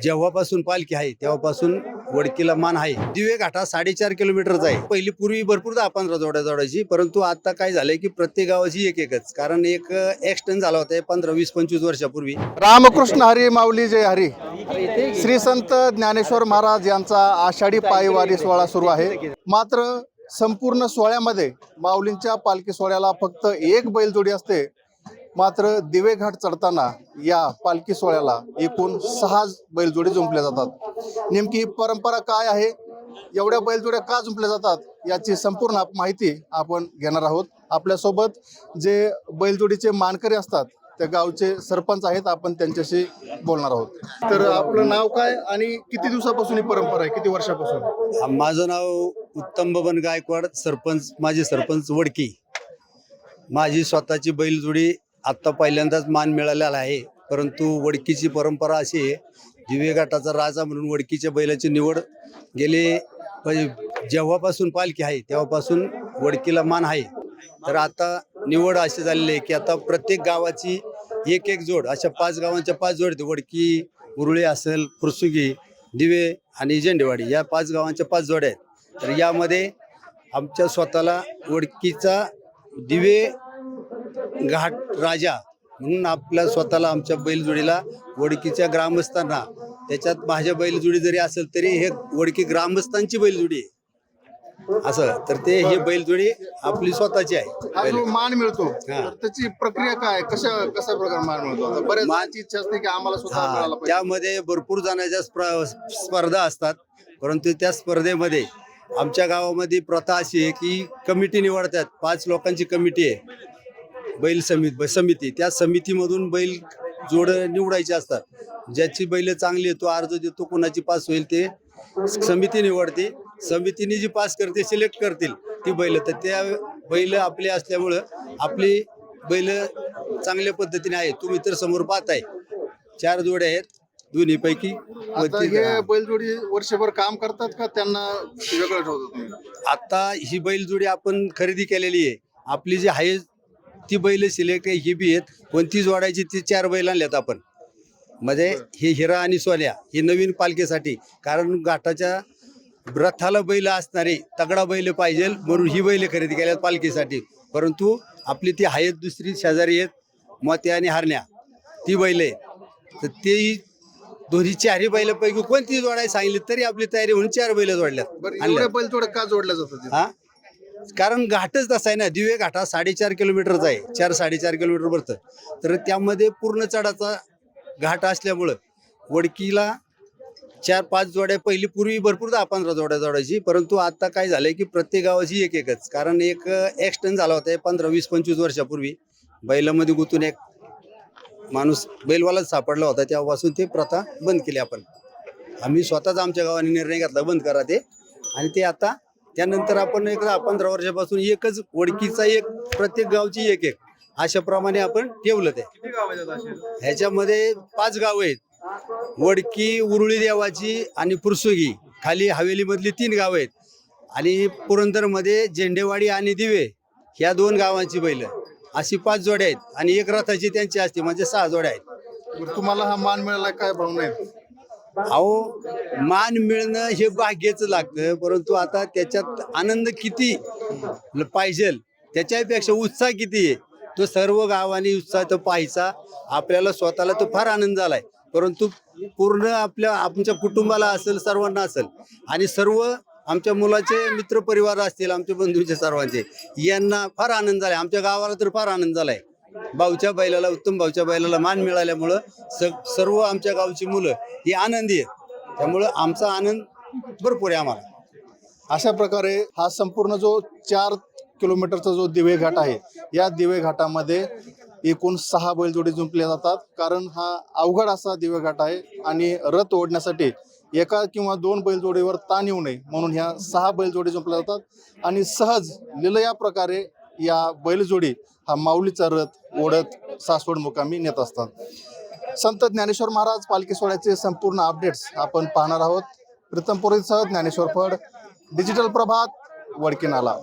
जेव्हापासून पालखी आहे तेव्हापासून वडकीला मान आहे. दिवे घाटा 4.5 किलोमीटरचा आहे. पहिली पूर्वी भरपूर 10-15 जोड्या जोडायची, परंतु आता काय झालंय की प्रत्येक गावाची एक एकच, कारण एक एक्सटेंड झाला होता 15, 20, 25 वर्षापूर्वी. रामकृष्ण हरी माऊली जय हरी. श्री संत ज्ञानेश्वर महाराज यांचा आषाढी पायवारी सोहळा सुरू आहे. मात्र संपूर्ण सोहळ्यामध्ये माऊलींच्या पालखी सोहळ्याला फक्त एक बैलजोडी असते. मात्र दिवे घाट चढताना या पालखी सोहळ्याला एकूण 6 बैलजोडी जुंपल्या जातात. नेमकी ही परंपरा काय आहे, एवढ्या बैलजोड्या का जुंपल्या जातात याची संपूर्ण माहिती आपण घेणार आहोत. आपल्यासोबत जे बैलजोडीचे मानकरी असतात त्या गावचे सरपंच आहेत, आपण त्यांच्याशी बोलणार आहोत. तर आपलं नाव काय आणि किती दिवसापासून ही परंपरा आहे, किती वर्षापासून? माझं नाव उत्तम बबन गायकवाड, सरपंच, माझे सरपंच वडकी. माझी स्वतःची बैलजोडी आत्ता पहिल्यांदाच मान मिळालेला आहे. परंतु वडकीची परंपरा अशी आहे, दिवे घाटाचा राजा म्हणून वडकीच्या बैलाची निवड गेले जेव्हापासून पालखी आहे तेव्हापासून वडकीला मान आहे. तर आता निवड अशी झालेली आहे की आता प्रत्येक गावाची एक एक जोड, अशा 5 गावांच्या 5 जोड, वडकी, उरुळे असेल, फुरसुगी, दिवे आणि झेंडेवाडी, या 5 गावांच्या 5 जोड्या आहेत. तर यामध्ये आमच्या स्वतःला वडकीचा दिवे घाट राजा म्हणून आपल्या स्वतःला, आमच्या बैलजोडीला, वडकीच्या ग्रामस्थांना, त्याच्यात माझ्या बैलजोडी जरी असेल तरी हे वडकी ग्रामस्थांची बैलजोडी आहे असं. तर ते ही बैलजोडी आपली स्वतःची आहे. हा जो मान मिळतो तर त्याची प्रक्रिया काय, कशा प्रकारे मान मिळतो? बरेच मानची इच्छा असते की आम्हाला स्वतः मिळाला पाहिजे. त्यामध्ये भरपूर जणांच्या स्पर्धा असतात. परंतु त्या स्पर्धेमध्ये आमच्या गावामध्ये प्रथा अशी आहे की कमिटी निवडतात. 5 लोकांची कमिटी आहे, बैल समिती. त्या समितीमधून बैल जोड निवडायचे असतात. ज्याची बैल चांगली आहे तो अर्ज देतो, कोणाची पास होईल ते समिती निवडते. समितीने जी पास करते, सिलेक्ट करतील ती बैल. तर त्या बैल आपले असल्यामुळं आपली बैल चांगल्या पद्धतीने आहे. तुम्ही तर समोर पाहताय 4 जोड्या आहेत, दोन्ही पैकी. हे बैलजोडी वर्षभर काम करतात का त्यांना वेगळं ठेवतात? आता ही बैलजोडी आपण खरेदी केलेली आहे. आपली जी आहे ती बैल सिलेक्ट आहे, ही बी आहेत. कोणती जोडायची ती 4 बैल आणल्यात आपण. म्हणजे हे हिरा आणि सोन्या ही नवीन पालखीसाठी, कारण घाटाच्या रथाला बैल असणारे तगडा बैल पाहिजे म्हणून ही बैल खरेदी केल्यात पालखीसाठी. परंतु आपली ती आहेत दुसरी शेजारी आहेत, मोत्या आणि हरण्या, ती बैल आहे. तर ते दोन्ही 4ही बैलापैकी कोणती जोडायला सांगितली तरी आपली तयारी म्हणून 4 बैल जोडल्यात. बैलजोड्या का जोडल्या जातात? कारण घाटच तसा आहे ना, दिवे घाटा 4.5 किलोमीटरचा आहे, 4-4.5 किलोमीटर भरतं. तर त्यामध्ये पूर्ण चढाचा घाट असल्यामुळं वडकीला 4-5 जोड्या, पहिली पूर्वी भरपूर 10-15 जोड्या जोडायची, परंतु आता काय झालंय की प्रत्येक गावाची एक एकच, कारण एक एक्सटेंड झाला होता 15, 20, 25 वर्षापूर्वी. बैलामध्ये गुंतून एक माणूस बैलवालाच सापडला होता, तेव्हापासून ते प्रथा बंद केली आपण. आम्ही स्वतःच आमच्या गावाने निर्णय घेतला बंद करा ते. आणि ते आता त्यानंतर आपण एक 10-15 वर्षापासून एकच वडकीचा, एक प्रत्येक गावची एक एक, अशाप्रमाणे आपण ठेवलं ते. ह्याच्यामध्ये 5 गावं आहेत, वडकी, उरुळी देवाची आणि फुरसुगी. खाली हवेलीमधली 3 गावं आहेत, आणि पुरंदरमध्ये झेंडेवाडी आणि दिवे ह्या 2 गावांची बैल, अशी 5 जोड्या आहेत. आणि एक रथाची त्यांची असते, म्हणजे 6 जोड्या आहेत. तुम्हाला हा मान मिळाला, काय भावना आहे? अहो, मान मिळणं हे भाग्याचं लागतं, परंतु आता त्याच्यात आनंद किती पाहिजे, त्याच्यापेक्षा उत्साह किती आहे, तो सर्व गावांनी उत्साह तो पाहायचा. आपल्याला स्वतःला तो फार आनंद झालाय, परंतु पूर्ण आमच्या कुटुंबाला असेल, सर्वांना असेल, आणि सर्व आमच्या मुलाचे मित्रपरिवार असतील, आमच्या बंधूंचे, सर्वांचे, यांना फार आनंद झालाय. आमच्या गावाला तर फार आनंद झालाय. भाऊच्या बैलाला, उत्तम भाऊच्या बैलाला मान मिळाल्यामुळं सर्व आमच्या गावची मुलं ही आनंदी आहेत. त्यामुळं आमचा आनंद भरपूर आहे आम्हाला. अशा प्रकारे हा संपूर्ण जो 4 किलोमीटरचा जो दिवे घाट आहे, या दिवे घाटामध्ये एकूण 6 बैलजोडी जुंपल्या जातात. कारण हा अवघड असा दिवे घाट आहे, आणि रथ ओढण्यासाठी एका किंवा 2 बैलजोडीवर ताण येऊ नये म्हणून ह्या 6 बैलजोडी जुंपल्या जातात. आणि सहज लिलया प्रकारे या बैलजोडी हा माऊलीचा रथ ओढत सासवड मुकामी नेत असतात. संत ज्ञानेश्वर महाराज पालखी सोहळ्याचे संपूर्ण अपडेट्स आपण पाहणार आहोत. प्रीतम पुरोहितसह ज्ञानेश्वर फड, डिजिटल प्रभात, वडकी नाला.